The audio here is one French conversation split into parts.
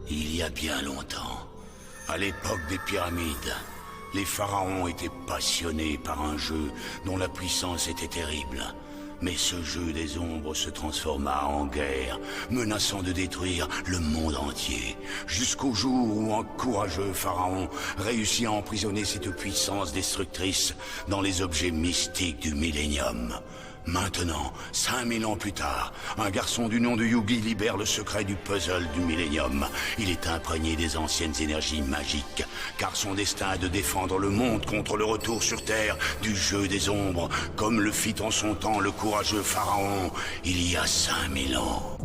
Il y a bien longtemps, à l'époque des pyramides, les pharaons étaient passionnés par un jeu dont la puissance était terrible. Mais ce jeu des ombres se transforma en guerre, menaçant de détruire le monde entier, jusqu'au jour où un courageux pharaon réussit à emprisonner cette puissance destructrice dans les objets mystiques du millénium. Maintenant, 5000 ans plus tard, un garçon du nom de Yugi libère le secret du puzzle du millénium. Il est imprégné des anciennes énergies magiques, car son destin est de défendre le monde contre le retour sur Terre du jeu des ombres, comme le fit en son temps le courageux pharaon, il y a 5000 ans.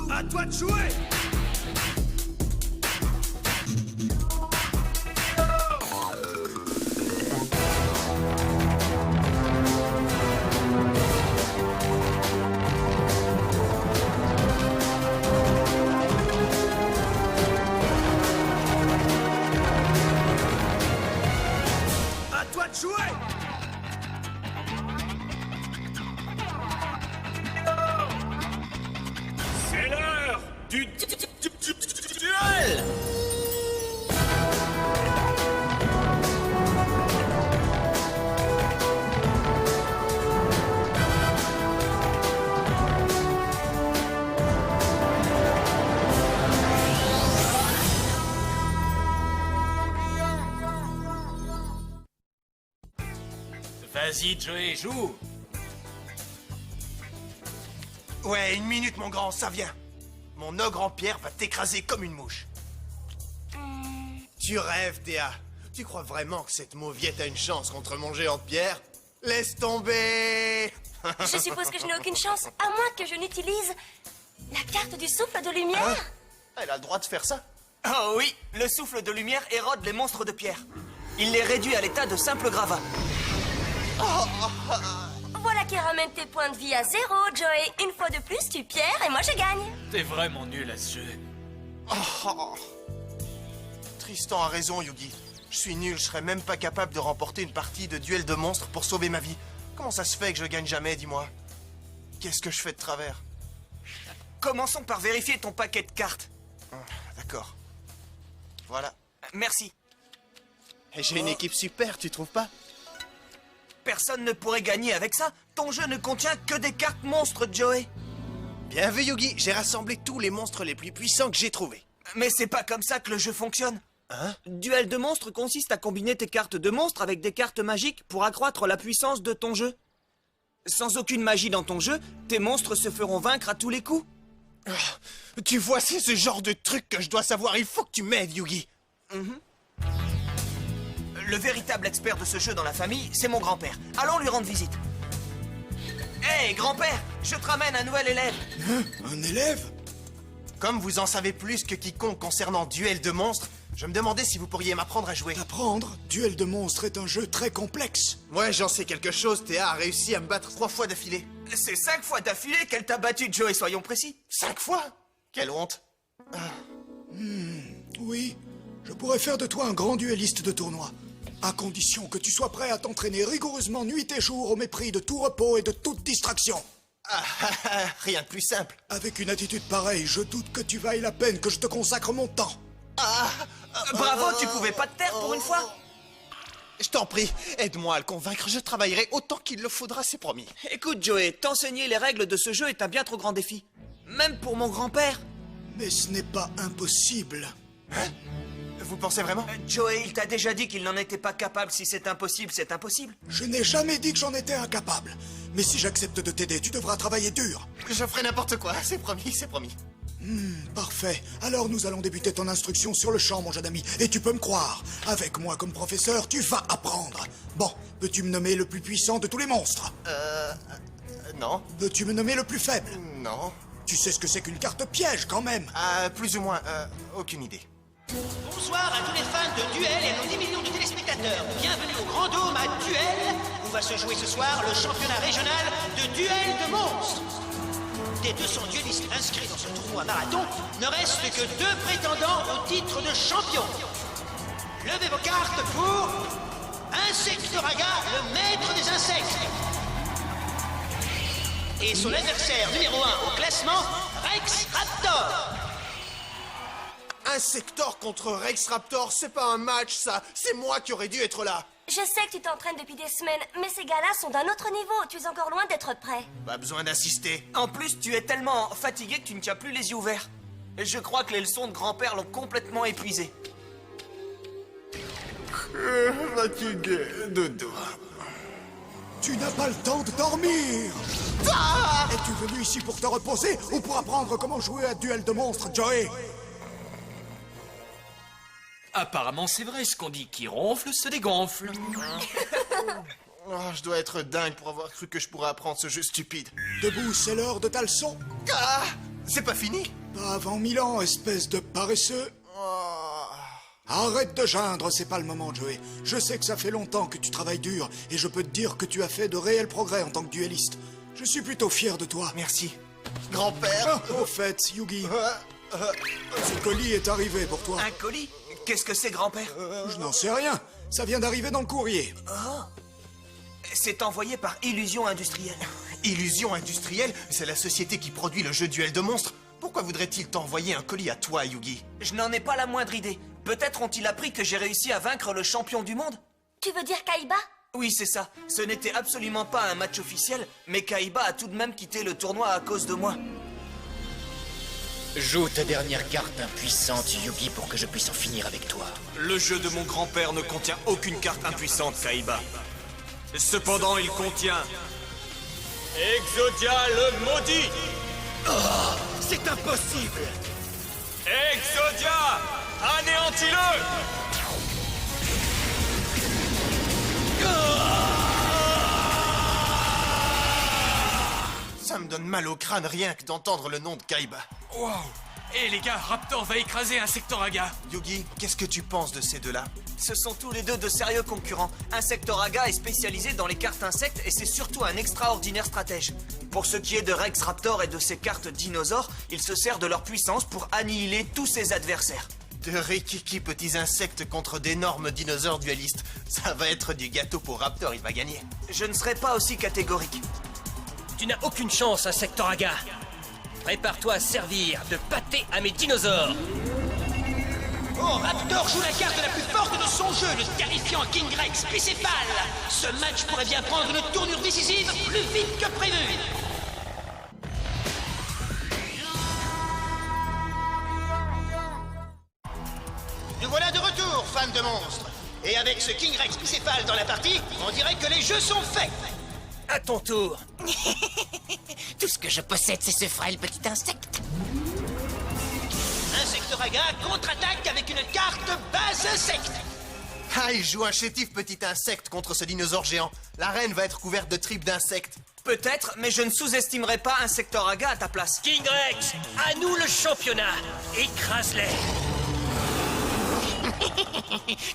À toi de jouer! Jouer! C'est l'heure du duel! Vas-y, Joey, joue! Ouais, une minute, mon grand, ça vient. Mon ogre en pierre va t'écraser comme une mouche. Tu rêves, Théa. Tu crois vraiment que cette mauviette a une chance contre mon géant de pierre? Laisse tomber! Je suppose que je n'ai aucune chance, à moins que je n'utilise la carte du souffle de lumière. Hein? Elle a le droit de faire ça? Oh oui, le souffle de lumière érode les monstres de pierre. Il les réduit à l'état de simple gravat. Voilà qui ramène tes points de vie à 0, Joey. Une fois de plus, tu pierres et moi je gagne. T'es vraiment nul à ce jeu. Tristan a raison, Yugi. Je suis nul, je serais même pas capable de remporter une partie de duel de monstres pour sauver ma vie. Comment ça se fait que je gagne jamais, dis-moi? Qu'est-ce que je fais de travers? Commençons par vérifier ton paquet de cartes. D'accord. Voilà. Merci. Et j'ai une équipe super, tu trouves pas? Personne ne pourrait gagner avec ça. Ton jeu ne contient que des cartes monstres, Joey. Bien vu, Yugi. J'ai rassemblé tous les monstres les plus puissants que j'ai trouvés. Mais c'est pas comme ça que le jeu fonctionne. Hein? Duel de monstres consiste à combiner tes cartes de monstres avec des cartes magiques pour accroître la puissance de ton jeu. Sans aucune magie dans ton jeu, tes monstres se feront vaincre à tous les coups. Tu vois, c'est ce genre de truc que je dois savoir. Il faut que tu m'aides, Yugi. Le véritable expert de ce jeu dans la famille, c'est mon grand-père. Allons lui rendre visite. Hé, grand-père, je te ramène un nouvel élève. Hein? Un élève? Comme vous en savez plus que quiconque concernant Duel de monstres, je me demandais si vous pourriez m'apprendre à jouer. Apprendre? Duel de monstres est un jeu très complexe. Ouais, j'en sais quelque chose. Théa a réussi à me battre 3 fois d'affilée. C'est 5 fois d'affilée qu'elle t'a battu, Joey, soyons précis. 5 fois? Quelle honte. Oui, je pourrais faire de toi un grand duelliste de tournoi. À condition que tu sois prêt à t'entraîner rigoureusement nuit et jour au mépris de tout repos et de toute distraction. Rien de plus simple. Avec une attitude pareille, je doute que tu vailles la peine que je te consacre mon temps. Bravo, tu pouvais pas te taire pour une fois. Je t'en prie, aide-moi à le convaincre. Je travaillerai autant qu'il le faudra, c'est promis. Écoute, Joey, t'enseigner les règles de ce jeu est un bien trop grand défi. Même pour mon grand-père. Mais ce n'est pas impossible. Vous pensez vraiment? Joey, il t'a déjà dit qu'il n'en était pas capable. Si c'est impossible, c'est impossible. Je n'ai jamais dit que j'en étais incapable. Mais si j'accepte de t'aider, tu devras travailler dur. Je ferai n'importe quoi, c'est promis, c'est promis. Parfait. Alors nous allons débuter ton instruction sur le champ, mon jeune ami. Et tu peux me croire, avec moi comme professeur, tu vas apprendre. Bon, peux-tu me nommer le plus puissant de tous les monstres? Non. Peux-tu me nommer le plus faible? Non. Tu sais ce que c'est qu'une carte piège, quand même. Plus ou moins, aucune idée. Bonsoir à tous les fans de Duel et à nos 10 millions de téléspectateurs. Bienvenue au Grand Dôme à Duel, où va se jouer ce soir le championnat régional de Duel de monstres. Des 200 duellistes inscrits dans ce tournoi marathon, ne reste que 2 prétendants au titre de champion. Levez vos cartes pour Insectoraga, le maître des insectes. et son adversaire numéro 1 au classement, Rex Raptor. Insector contre Rex Raptor, c'est pas un match, ça. C'est moi qui aurais dû être là. Je sais que tu t'entraînes depuis des semaines, mais ces gars-là sont d'un autre niveau. Tu es encore loin d'être prêt. Pas besoin d'assister. En plus, tu es tellement fatigué que tu ne tiens plus les yeux ouverts. Je crois que les leçons de grand-père l'ont complètement épuisé. Fatigué, dodo. Tu n'as pas le temps de dormir. Es-tu venu ici pour te reposer ou pour apprendre comment jouer à duel de monstres, Joey? Apparemment, c'est vrai ce qu'on dit. Qui ronfle se dégonfle. Oh, je dois être dingue pour avoir cru que je pourrais apprendre ce jeu stupide. Debout, c'est l'heure de ta leçon. Ah, c'est pas fini? Pas avant 1000 ans, espèce de paresseux. Oh. Arrête de geindre, c'est pas le moment, Joey. Je sais que ça fait longtemps que tu travailles dur, et je peux te dire que tu as fait de réels progrès en tant que duelliste. Je suis plutôt fier de toi. Merci. Grand-père. Au fait, Yugi, ce colis est arrivé pour toi. Un colis? Qu'est-ce que c'est, grand-père? Je n'en sais rien. Ça vient d'arriver dans le courrier. C'est envoyé par Illusion Industrielle. Illusion Industrielle, c'est la société qui produit le jeu Duel de monstres. Pourquoi voudrait-il t'envoyer un colis à toi, Yugi? Je n'en ai pas la moindre idée. Peut-être ont-ils appris que j'ai réussi à vaincre le champion du monde? Tu veux dire Kaiba? Oui, c'est ça. Ce n'était absolument pas un match officiel, mais Kaiba a tout de même quitté le tournoi à cause de moi. Joue ta dernière carte impuissante, Yugi, pour que je puisse en finir avec toi. Le jeu de mon grand-père ne contient aucune carte impuissante, Kaiba. Cependant, il contient... Exodia le maudit! C'est impossible! Exodia! Anéantis-le! Ça me donne mal au crâne rien que d'entendre le nom de Kaiba. Wow. Eh les gars, Raptor va écraser Insectoraga. Yugi, qu'est-ce que tu penses de ces deux-là? Ce sont tous les deux de sérieux concurrents. Insectoraga est spécialisé dans les cartes insectes et c'est surtout un extraordinaire stratège. Pour ce qui est de Rex Raptor et de ses cartes dinosaures, il se sert de leur puissance pour annihiler tous ses adversaires. De rikiki petits insectes contre d'énormes dinosaures duellistes. Ça va être du gâteau pour Raptor, il va gagner. Je ne serai pas aussi catégorique. Tu n'as aucune chance, Insectoraga. Prépare-toi à servir de pâté à mes dinosaures. Oh, Raptor joue la carte la plus forte de son jeu, le terrifiant King Rex bicéphale. Ce match pourrait bien prendre une tournure décisive plus vite que prévu. Nous voilà de retour, fans de monstres. Et avec ce King Rex bicéphale dans la partie, on dirait que les jeux sont faits. À ton tour. Tout ce que je possède, c'est ce frêle petit insecte. Insectoraga contre-attaque avec une carte base insecte. Ah, il joue un chétif petit insecte contre ce dinosaure géant. L'arène va être couverte de tripes d'insectes. Peut-être, mais je ne sous-estimerai pas Insectoraga à ta place. King Rex, à nous le championnat. Écrase-les.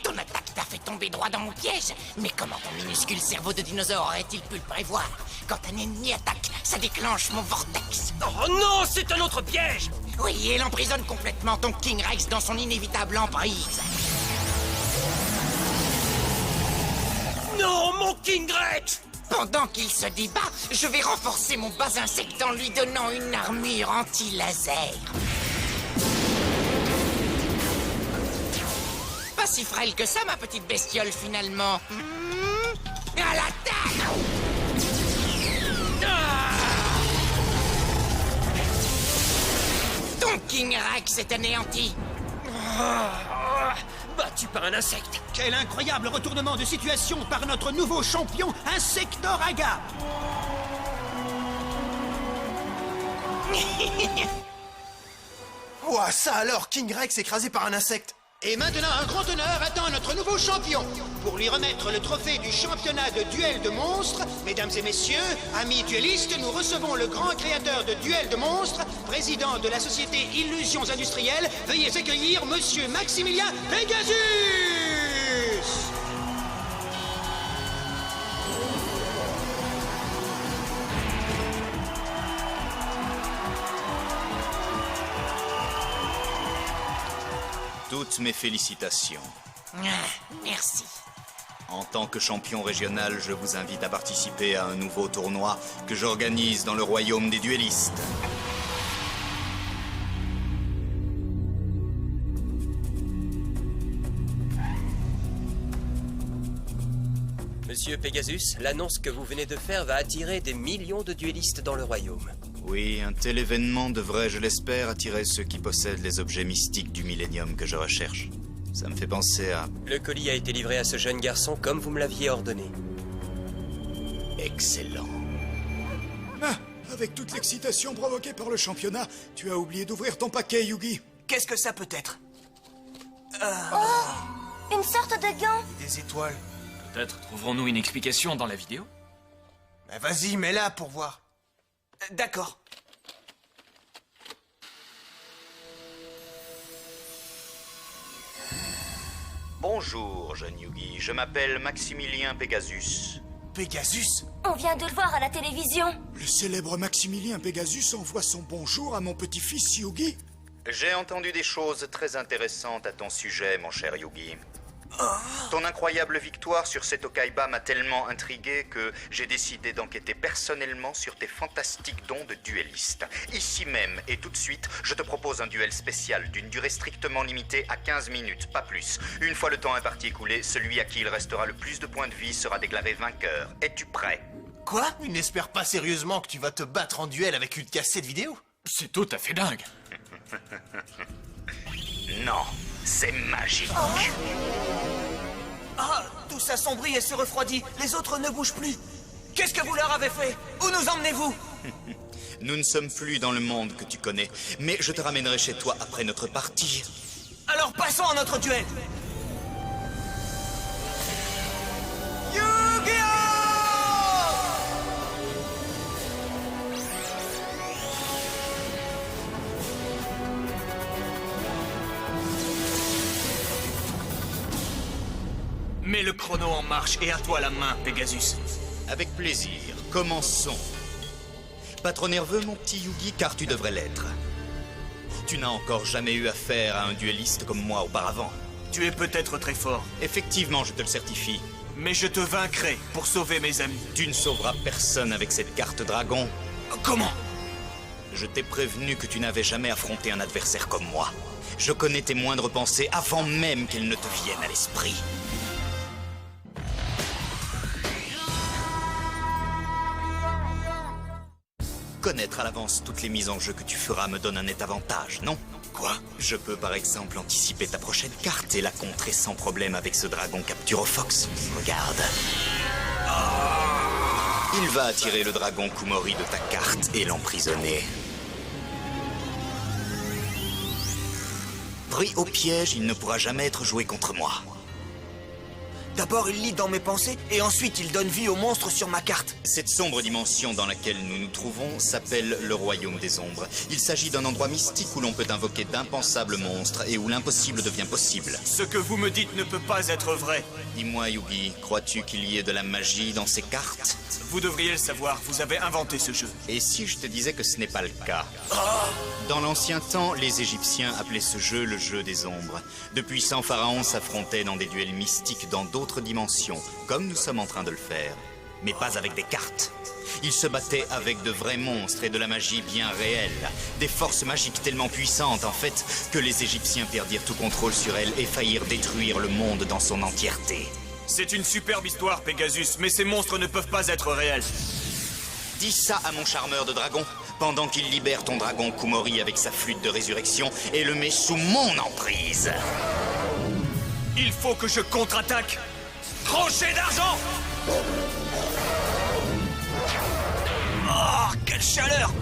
Ton attaque t'a fait tomber droit dans mon piège. Mais comment ton minuscule cerveau de dinosaure aurait-il pu le prévoir? Quand un ennemi attaque, ça déclenche mon vortex. Oh non, c'est un autre piège. Oui, et elle emprisonne complètement ton King Rex dans son inévitable emprise. Non, mon King Rex. Pendant qu'il se débat, je vais renforcer mon bas insecte en lui donnant une armure anti-laser. Pas si frêle que ça, ma petite bestiole, finalement. À l'attaque! Ton King Rex est anéanti. Battu par un insecte. Quel incroyable retournement de situation par notre nouveau champion, Insectoraga. Ouah, ça alors, King Rex écrasé par un insecte. Et maintenant, un grand honneur attend notre nouveau champion. Pour lui remettre le trophée du championnat de duel de monstres, mesdames et messieurs, amis duellistes, nous recevons le grand créateur de duel de monstres, président de la société Illusions Industrielles. Veuillez accueillir Monsieur Maximilien Pegasus. Toutes mes félicitations. Merci. En tant que champion régional, je vous invite à participer à un nouveau tournoi que j'organise dans le royaume des duellistes. Monsieur Pegasus, l'annonce que vous venez de faire va attirer des millions de duellistes dans le royaume. Oui, un tel événement devrait, je l'espère, attirer ceux qui possèdent les objets mystiques du millénium que je recherche. Ça me fait penser à... Le colis a été livré à ce jeune garçon comme vous me l'aviez ordonné. Excellent. Ah, avec toute l'excitation provoquée par le championnat, tu as oublié d'ouvrir ton paquet, Yugi. Qu'est-ce que ça peut être? Une sorte de gant. Des étoiles. Peut-être trouverons-nous une explication dans la vidéo? Mais vas-y, mets-la pour voir. D'accord. Bonjour, jeune Yugi. Je m'appelle Maximilien Pegasus. Pegasus? On vient de le voir à la télévision. Le célèbre Maximilien Pegasus envoie son bonjour à mon petit-fils Yugi. J'ai entendu des choses très intéressantes à ton sujet, mon cher Yugi. Ton incroyable victoire sur cet Okaiba m'a tellement intrigué que j'ai décidé d'enquêter personnellement sur tes fantastiques dons de duelliste. Ici même et tout de suite, je te propose un duel spécial d'une durée strictement limitée à 15 minutes, pas plus. Une fois le temps imparti écoulé, celui à qui il restera le plus de points de vie sera déclaré vainqueur. Es-tu prêt? Quoi? Il n'espère pas sérieusement que tu vas te battre en duel avec une cassette vidéo? C'est tout à fait dingue. Non, c'est magique. Ah, tout s'assombrit et se refroidit. Les autres ne bougent plus. Qu'est-ce que vous leur avez fait? Où nous emmenez-vous? Nous ne sommes plus dans le monde que tu connais, mais je te ramènerai chez toi après notre partie. Alors passons à notre duel. Yu-Gi-Oh! Mets le chrono en marche et à toi la main, Pegasus. Avec plaisir, commençons. Pas trop nerveux, mon petit Yugi, car tu devrais l'être. Tu n'as encore jamais eu affaire à un duelliste comme moi auparavant. Tu es peut-être très fort, Effectivement, je te le certifie. mais je te vaincrai pour sauver mes amis. Tu ne sauveras personne avec cette carte dragon. Comment? Je t'ai prévenu que tu n'avais jamais affronté un adversaire comme moi. Je connais tes moindres pensées avant même qu'elles ne te viennent à l'esprit. Connaître à l'avance toutes les mises en jeu que tu feras me donne un net avantage, non? Quoi? Je peux par exemple anticiper ta prochaine carte et la contrer sans problème avec ce dragon Capturofox. Regarde. Il va attirer le dragon Kumori de ta carte et l'emprisonner. Pris au piège, il ne pourra jamais être joué contre moi. D'abord, il lit dans mes pensées et ensuite il donne vie au monstre sur ma carte. Cette sombre dimension dans laquelle nous nous trouvons s'appelle le Royaume des Ombres. Il s'agit d'un endroit mystique où l'on peut invoquer d'impensables monstres et où l'impossible devient possible. Ce que vous me dites ne peut pas être vrai. Dis-moi, Yugi, crois-tu qu'il y ait de la magie dans ces cartes? Vous devriez le savoir, vous avez inventé ce jeu. Et si je te disais que ce n'est pas le cas? Dans l'ancien temps, les Égyptiens appelaient ce jeu le jeu des ombres. De puissants pharaons s'affrontaient dans des duels mystiques dans d'autres dimensions, comme nous sommes en train de le faire. Mais pas avec des cartes. Ils se battaient avec de vrais monstres et de la magie bien réelle. Des forces magiques tellement puissantes, en fait, que les Égyptiens perdirent tout contrôle sur elles et faillirent détruire le monde dans son entièreté. C'est une superbe histoire, Pegasus, mais ces monstres ne peuvent pas être réels. Dis ça à mon charmeur de dragon, pendant qu'il libère ton dragon Kumori avec sa flûte de résurrection et le met sous mon emprise. Il faut que je contre-attaque. Crochet d'argent! Oh, quelle chaleur!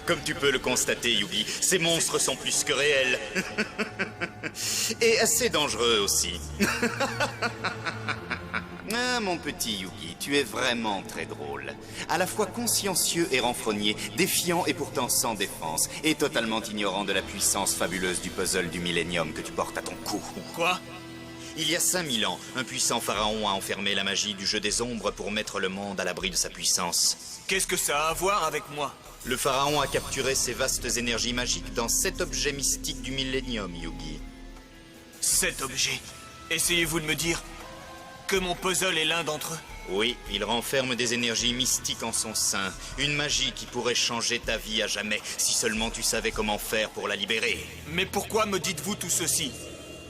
Comme tu peux le constater, Yugi, ces monstres sont plus que réels. Et assez dangereux aussi. Ah, mon petit Yugi, tu es vraiment très drôle. À la fois consciencieux et renfrogné, défiant et pourtant sans défense, et totalement ignorant de la puissance fabuleuse du puzzle du millénium que tu portes à ton cou. Quoi? Il y a 5000 ans, un puissant pharaon a enfermé la magie du jeu des ombres pour mettre le monde à l'abri de sa puissance. Qu'est-ce que ça a à voir avec moi? Le pharaon a capturé ces vastes énergies magiques dans 7 objets mystiques du millénium, Yugi. cet objet. Essayez-vous de me dire que mon puzzle est l'un d'entre eux? Oui, il renferme des énergies mystiques en son sein. Une magie qui pourrait changer ta vie à jamais, si seulement tu savais comment faire pour la libérer. Mais pourquoi me dites-vous tout ceci?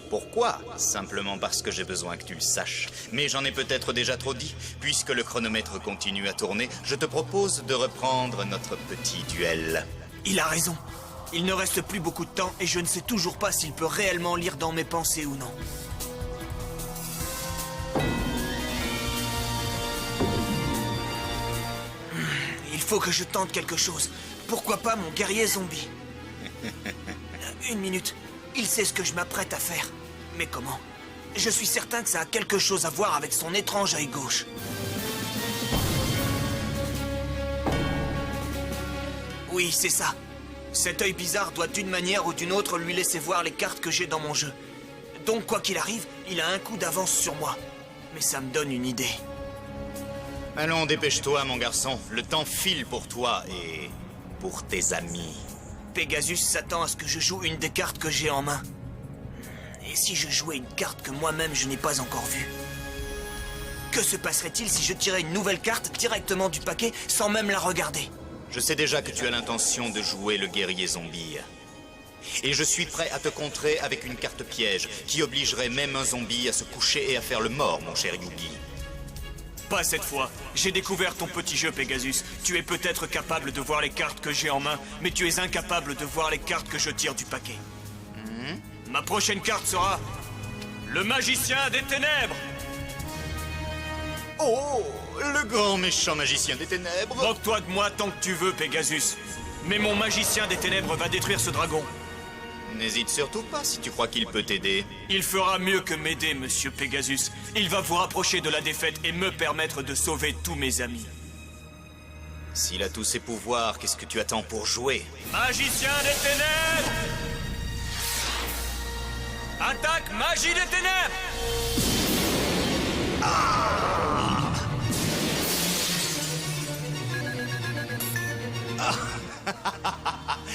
Pourquoi? Simplement parce que j'ai besoin que tu le saches. Mais j'en ai peut-être déjà trop dit. Puisque le chronomètre continue à tourner, je te propose de reprendre notre petit duel. Il a raison. Il ne reste plus beaucoup de temps et je ne sais toujours pas s'il peut réellement lire dans mes pensées ou non. Il faut que je tente quelque chose. Pourquoi pas mon guerrier zombie? Une minute. Il sait ce que je m'apprête à faire. Mais comment? Je suis certain que ça a quelque chose à voir avec son étrange œil gauche. Oui, c'est ça. Cet œil bizarre doit d'une manière ou d'une autre lui laisser voir les cartes que j'ai dans mon jeu. Donc quoi qu'il arrive, il a un coup d'avance sur moi. Mais ça me donne une idée. Allons, dépêche-toi, mon garçon. Le temps file pour toi et pour tes amis. Pegasus s'attend à ce que je joue une des cartes que j'ai en main. Et si je jouais une carte que moi-même je n'ai pas encore vue? Que se passerait-il si je tirais une nouvelle carte directement du paquet sans même la regarder? Je sais déjà que tu as l'intention de jouer le guerrier zombie. Et je suis prêt à te contrer avec une carte piège qui obligerait même un zombie à se coucher et à faire le mort, mon cher Yugi. Pas cette fois. J'ai découvert ton petit jeu, Pegasus. Tu es peut-être capable de voir les cartes que j'ai en main, mais tu es incapable de voir les cartes que je tire du paquet. Ma prochaine carte sera... le magicien des ténèbres. Oh, le grand méchant magicien des ténèbres. Moque-toi de moi tant que tu veux, Pegasus. Mais mon magicien des ténèbres va détruire ce dragon. N'hésite surtout pas si tu crois qu'il peut t'aider. Il fera mieux que m'aider, monsieur Pegasus. Il va vous rapprocher de la défaite et me permettre de sauver tous mes amis. S'il a tous ses pouvoirs, qu'est-ce que tu attends pour jouer? Magicien des ténèbres! Attaque magie des ténèbres!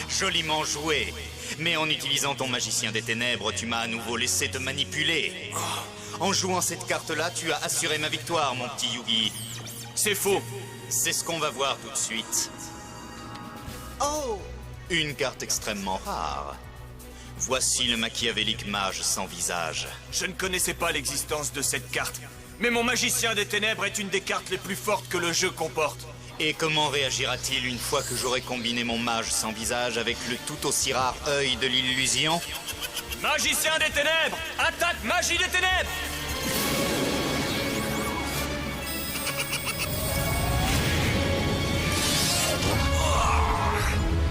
Joliment joué. Mais en utilisant ton magicien des ténèbres, tu m'as à nouveau laissé te manipuler. En jouant cette carte-là, tu as assuré ma victoire, mon petit Yugi. C'est faux. C'est ce qu'on va voir tout de suite. Oh! Une carte extrêmement rare. Voici le machiavélique mage sans visage. Je ne connaissais pas l'existence de cette carte. Mais mon magicien des ténèbres est une des cartes les plus fortes que le jeu comporte. Et comment réagira-t-il une fois que j'aurai combiné mon mage sans visage avec le tout aussi rare œil de l'illusion? Magicien des ténèbres! Attaque magie des ténèbres!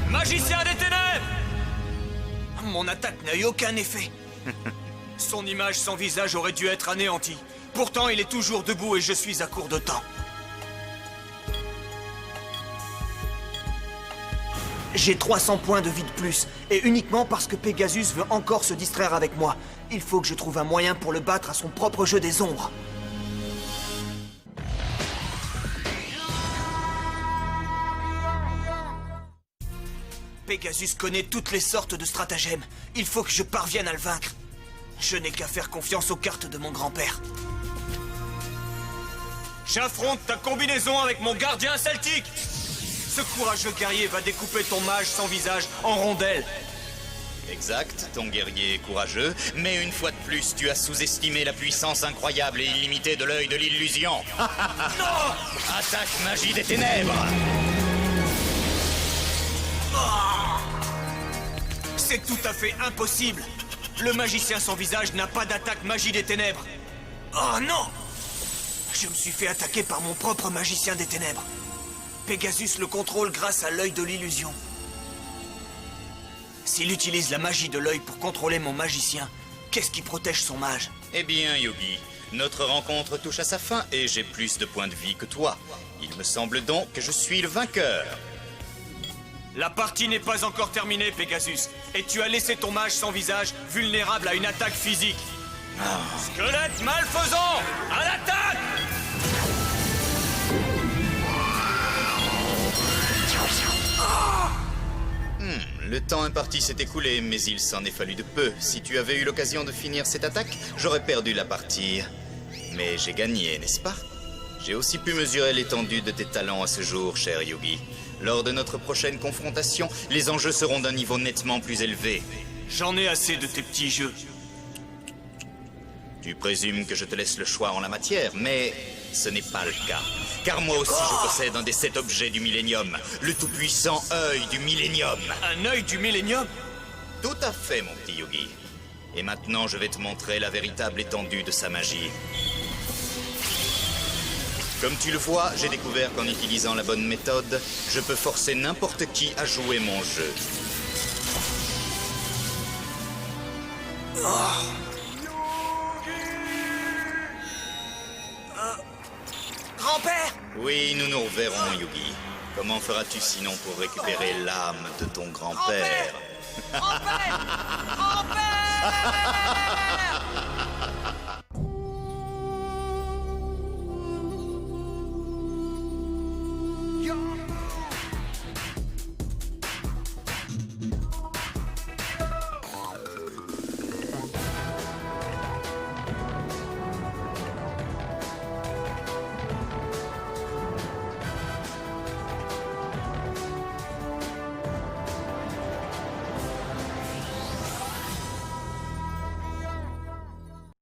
Magicien des ténèbres! Mon attaque n'a eu aucun effet. Son image sans visage aurait dû être anéantie. Pourtant, il est toujours debout et je suis à court de temps. J'ai 300 points de vie de plus, et uniquement parce que Pegasus veut encore se distraire avec moi. Il faut que je trouve un moyen pour le battre à son propre jeu des ombres. Pegasus connaît toutes les sortes de stratagèmes. Il faut que je parvienne à le vaincre. Je n'ai qu'à faire confiance aux cartes de mon grand-père. J'affronte ta combinaison avec mon gardien celtique. Ce courageux guerrier va découper ton mage sans visage en rondelles. Exact, ton guerrier est courageux, mais une fois de plus, tu as sous-estimé la puissance incroyable et illimitée de l'œil de l'illusion. Non! Attaque magie des ténèbres! C'est tout à fait impossible. Le magicien sans visage n'a pas d'attaque magie des ténèbres. Oh non! Je me suis fait attaquer par mon propre magicien des ténèbres. Pegasus le contrôle grâce à l'œil de l'illusion. S'il utilise la magie de l'œil pour contrôler mon magicien, qu'est-ce qui protège son mage? Eh bien, Yugi, notre rencontre touche à sa fin et j'ai plus de points de vie que toi. Il me semble donc que je suis le vainqueur. La partie n'est pas encore terminée, Pegasus. Et tu as laissé ton mage sans visage vulnérable à une attaque physique. Squelette malfaisant! À l'attaque! Le temps imparti s'est écoulé, mais il s'en est fallu de peu. Si tu avais eu l'occasion de finir cette attaque, j'aurais perdu la partie. Mais j'ai gagné, n'est-ce pas? J'ai aussi pu mesurer l'étendue de tes talents à ce jour, cher Yugi. Lors de notre prochaine confrontation, les enjeux seront d'un niveau nettement plus élevé. J'en ai assez de tes petits jeux. Tu présumes que je te laisse le choix en la matière, mais ce n'est pas le cas. Car moi aussi je possède un des 7 objets du Millénium, le tout-puissant œil du Millénium. Un œil du Millénium? Tout à fait, mon petit Yugi. Et maintenant, je vais te montrer la véritable étendue de sa magie. Comme tu le vois, j'ai découvert qu'en utilisant la bonne méthode, je peux forcer n'importe qui à jouer mon jeu. Grand-père! Oui, nous nous reverrons, Yugi. Comment feras-tu sinon pour récupérer l'âme de ton grand-père? Grand-père! Grand-père!